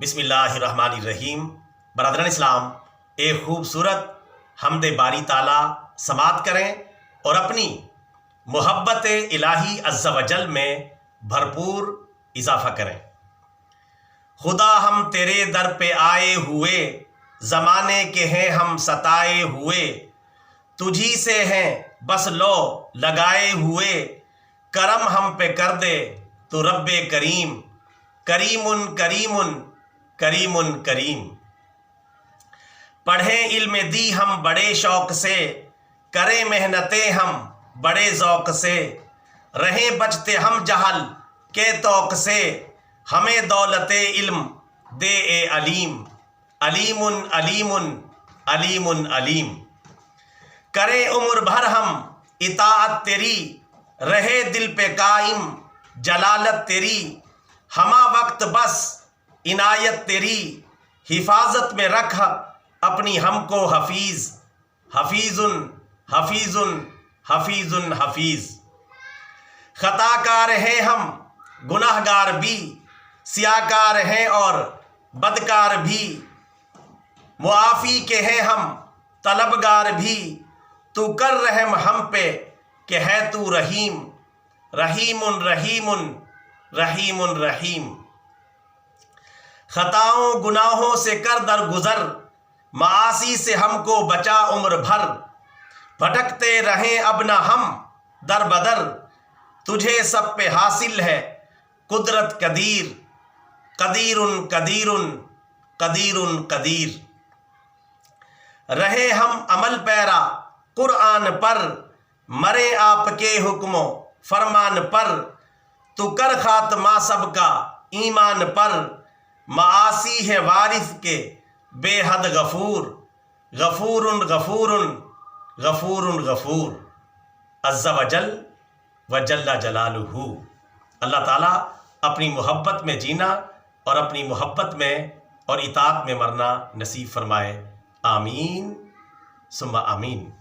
बिस्मिल्लाहिर्रहमानिर्रहीम। बरदरान इस्लाम, एक खूबसूरत हमदे बारी ताला समात करें और अपनी मोहब्बत इलाही अज़्ज़ा वजल में भरपूर इजाफ़ा करें। खुदा हम तेरे दर पे आए हुए, ज़माने के हैं हम सताए हुए, तुझी से हैं बस लो लगाए हुए, करम हम पे कर दे तो रब्बे करीम, करीमुन करीमुन करीमुन करीम। पढ़ें इल्म दी हम बड़े शौक़ से, करें मेहनतें हम बड़े ज़ौक़ से, रहें बचते हम जहल के तौक़ से, हमें दौलते इल्म दे ए अलीम, अलीमुन अलीमुन अलीमुन अलीम। करें उम्र भर हम इताअत तेरी, रहे दिल पे कायम जलालत तेरी, हमा वक्त बस इनायत तेरी, हिफाजत में रख अपनी हमको हफीज़, हफीज़ुन हफीज़ुन हफीज़ुन हफीज़। ख़ताकार हैं हम गुनाहगार भी, सियाकार हैं और बदकार भी, मुआफ़ी के हैं हम तलबगार भी, तू कर रहम हम पे कि है तू रहीम, रहीमुन रहीमुन रहीमुन रहीम। ख़ताओं गुनाहों से कर दरगुज़र, मासी से हमको बचा उम्र भर, भटकते रहें अब न हम दर बदर, तुझे सब पे हासिल है कुदरत कदीर, कदीरुन कदीरुन कदीरुन कदीर। रहे हम अमल पैरा कुरान पर, मरे आपके हुक्मो फरमान पर, तू कर खात्मा सबका ईमान पर, मासी है वारिस के बेहद गफूर, गफूरुन गफूरुन गफूरुन गफूर। अज़्ज़ा वजल व जल्ला जलालुहू। अल्लाह ताला अपनी मोहब्बत में जीना और अपनी मोहब्बत में और इताअत में मरना नसीब फरमाए। आमीन सुम्मा आमीन।